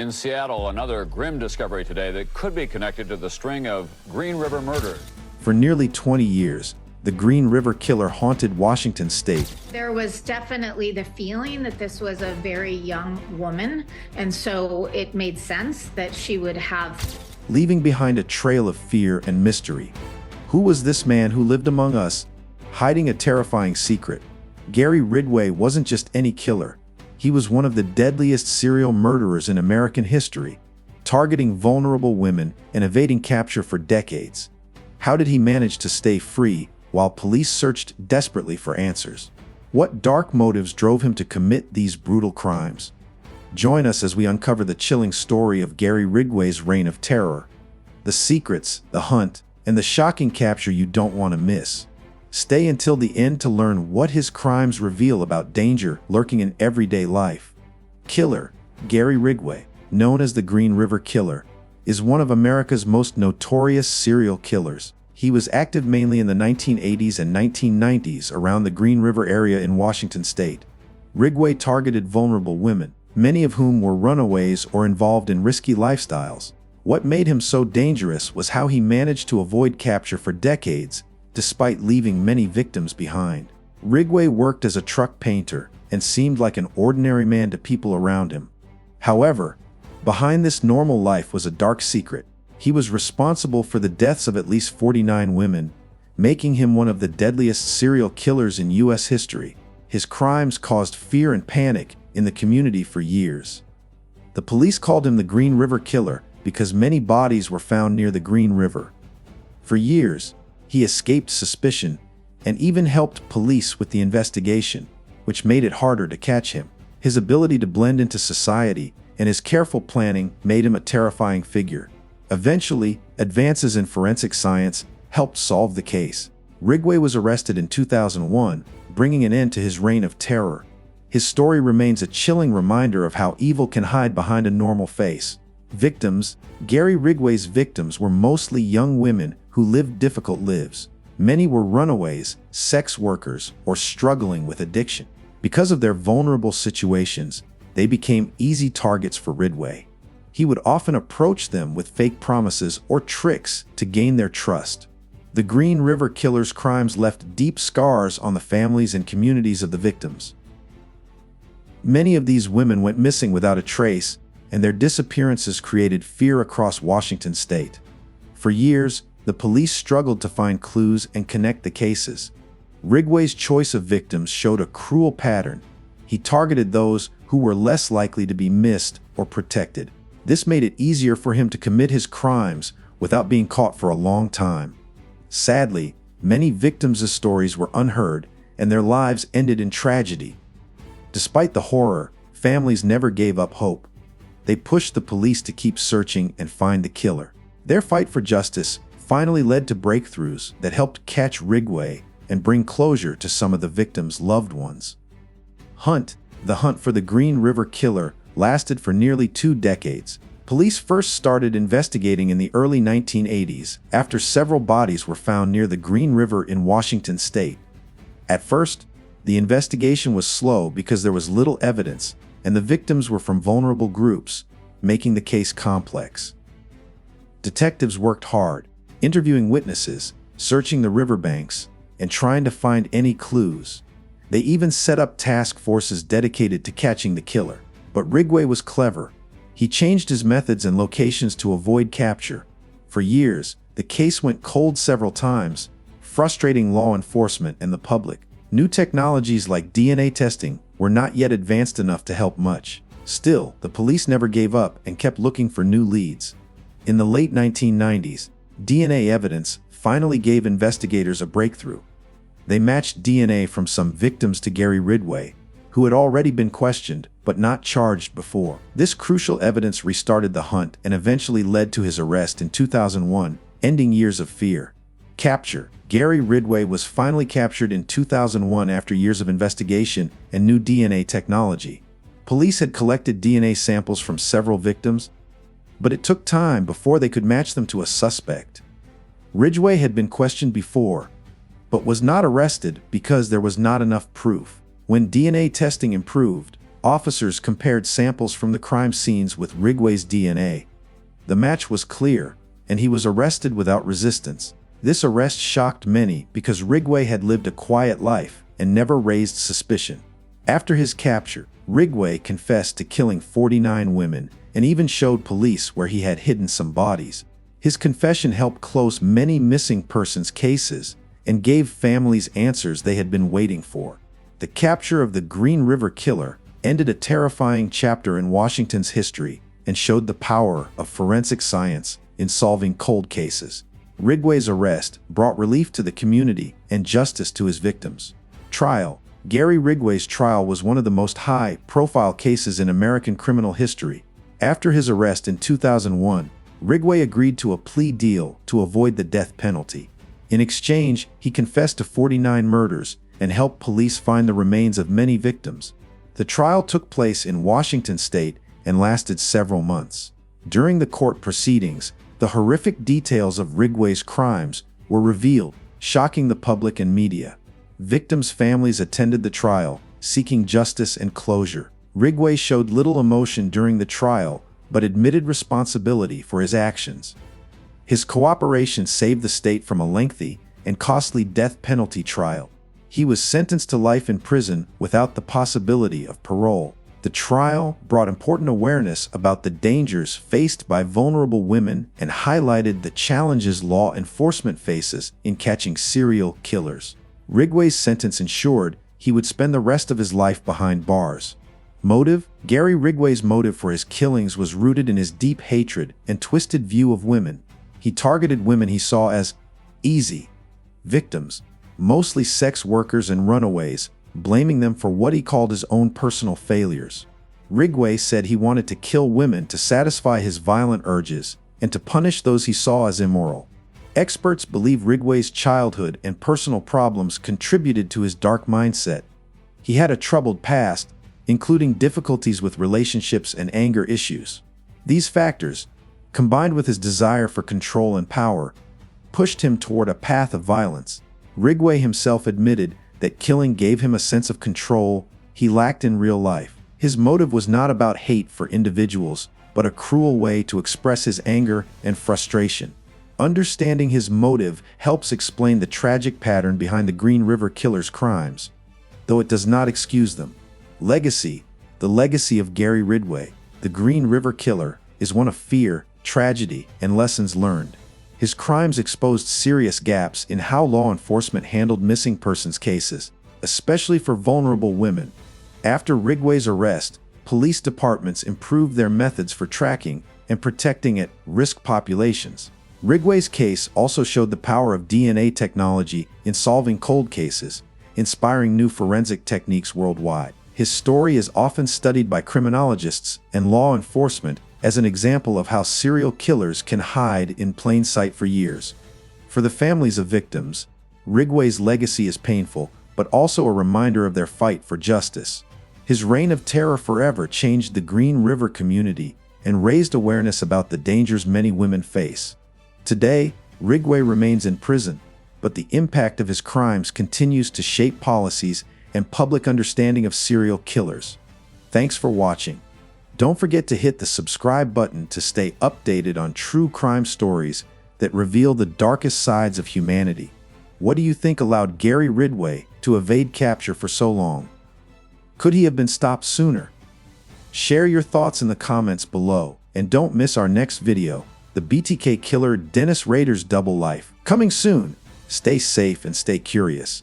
In Seattle, another grim discovery today that could be connected to the string of Green River murders. For nearly 20 years, the Green River Killer haunted Washington state. There was definitely the feeling that this was a very young woman, and so it made sense that she would have... Leaving behind a trail of fear and mystery. Who was this man who lived among us, hiding a terrifying secret? Gary Ridgway wasn't just any killer. He was one of the deadliest serial murderers in American history, targeting vulnerable women and evading capture for decades. How did he manage to stay free while police searched desperately for answers? What dark motives drove him to commit these brutal crimes? Join us as we uncover the chilling story of Gary Ridgway's reign of terror, the secrets, the hunt, and the shocking capture you don't want to miss. Stay until the end to learn what his crimes reveal about danger lurking in everyday life. Killer Gary Ridgway, known as the Green River Killer, is one of America's most notorious serial killers. He was active mainly in the 1980s and 1990s around the Green River area in Washington state. Ridgway targeted vulnerable women, many of whom were runaways or involved in risky lifestyles. What made him so dangerous was how he managed to avoid capture for decades, despite leaving many victims behind. Ridgway worked as a truck painter and seemed like an ordinary man to people around him. However, behind this normal life was a dark secret. He was responsible for the deaths of at least 49 women, making him one of the deadliest serial killers in U.S. history. His crimes caused fear and panic in the community for years. The police called him the Green River Killer because many bodies were found near the Green River. For years, he escaped suspicion and even helped police with the investigation, which made it harder to catch him. His ability to blend into society and his careful planning made him a terrifying figure. Eventually, advances in forensic science helped solve the case. Ridgway was arrested in 2001, bringing an end to his reign of terror. His story remains a chilling reminder of how evil can hide behind a normal face. Victims. Gary Ridgway's victims were mostly young women who lived difficult lives. Many were runaways, sex workers, or struggling with addiction. Because of their vulnerable situations, they became easy targets for Ridgway. He would often approach them with fake promises or tricks to gain their trust. The Green River Killer's crimes left deep scars on the families and communities of the victims. Many of these women went missing without a trace, and their disappearances created fear across Washington state. For years, the police struggled to find clues and connect the cases. Ridgway's choice of victims showed a cruel pattern. He targeted those who were less likely to be missed or protected. This made it easier for him to commit his crimes without being caught for a long time. Sadly, many victims' stories were unheard, and their lives ended in tragedy. Despite the horror, families never gave up hope. They pushed the police to keep searching and find the killer. Their fight for justice finally led to breakthroughs that helped catch Ridgway and bring closure to some of the victims' loved ones. The hunt for the Green River Killer lasted for nearly 2 decades. Police first started investigating in the early 1980s after several bodies were found near the Green River in Washington state. At first, the investigation was slow because there was little evidence, and the victims were from vulnerable groups, making the case complex. Detectives worked hard, interviewing witnesses, searching the riverbanks, and trying to find any clues. They even set up task forces dedicated to catching the killer. But Ridgway was clever. He changed his methods and locations to avoid capture. For years, the case went cold several times, frustrating law enforcement and the public. New technologies like DNA testing were not yet advanced enough to help much. Still, the police never gave up and kept looking for new leads. In the late 1990s, DNA evidence finally gave investigators a breakthrough. They matched DNA from some victims to Gary Ridgway, who had already been questioned but not charged before. This crucial evidence restarted the hunt and eventually led to his arrest in 2001, ending years of fear. Capture. Gary Ridgway was finally captured in 2001 after years of investigation and new DNA technology. Police had collected DNA samples from several victims, but it took time before they could match them to a suspect. Ridgway had been questioned before, but was not arrested because there was not enough proof. When DNA testing improved, Officers compared samples from the crime scenes with Ridgway's DNA. The match was clear, and he was arrested without resistance. This arrest shocked many because Ridgway had lived a quiet life and never raised suspicion. After his capture, Ridgway confessed to killing 49 women and even showed police where he had hidden some bodies. His confession helped close many missing persons cases and gave families answers they had been waiting for. The capture of the Green River Killer ended a terrifying chapter in Washington's history and showed the power of forensic science in solving cold cases. Ridgway's arrest brought relief to the community and justice to his victims. Trial. Gary Ridgway's trial was one of the most high-profile cases in American criminal history. After his arrest in 2001, Ridgway agreed to a plea deal to avoid the death penalty. In exchange, he confessed to 49 murders and helped police find the remains of many victims. The trial took place in Washington state and lasted several months. During the court proceedings, the horrific details of Ridgway's crimes were revealed, shocking the public and media. Victims' families attended the trial, seeking justice and closure. Ridgway showed little emotion during the trial, but admitted responsibility for his actions. His cooperation saved the state from a lengthy and costly death penalty trial. He was sentenced to life in prison without the possibility of parole. The trial brought important awareness about the dangers faced by vulnerable women and highlighted the challenges law enforcement faces in catching serial killers. Ridgway's sentence ensured he would spend the rest of his life behind bars. Motive? Gary Ridgway's motive for his killings was rooted in his deep hatred and twisted view of women. He targeted women he saw as easy victims, mostly sex workers and runaways, blaming them for what he called his own personal failures. Ridgway said he wanted to kill women to satisfy his violent urges and to punish those he saw as immoral. Experts believe Ridgway's childhood and personal problems contributed to his dark mindset. He had a troubled past, including difficulties with relationships and anger issues. These factors, combined with his desire for control and power, pushed him toward a path of violence. Ridgway himself admitted that killing gave him a sense of control he lacked in real life. His motive was not about hate for individuals, but a cruel way to express his anger and frustration. Understanding his motive helps explain the tragic pattern behind the Green River Killer's crimes, though it does not excuse them. Legacy. The legacy of Gary Ridgway, the Green River Killer, is one of fear, tragedy, and lessons learned. His crimes exposed serious gaps in how law enforcement handled missing persons cases, especially for vulnerable women. After Ridgway's arrest, police departments improved their methods for tracking and protecting at-risk populations. Ridgway's case also showed the power of DNA technology in solving cold cases, inspiring new forensic techniques worldwide. His story is often studied by criminologists and law enforcement as an example of how serial killers can hide in plain sight for years. For the families of victims, Ridgway's legacy is painful, but also a reminder of their fight for justice. His reign of terror forever changed the Green River community and raised awareness about the dangers many women face. Today, Ridgway remains in prison, but the impact of his crimes continues to shape policies and public understanding of serial killers. Thanks for watching. Don't forget to hit the subscribe button to stay updated on true crime stories that reveal the darkest sides of humanity. What do you think allowed Gary Ridgway to evade capture for so long? Could he have been stopped sooner? Share your thoughts in the comments below, and don't miss our next video, the BTK killer Dennis Rader's double life. Coming soon. Stay safe and stay curious.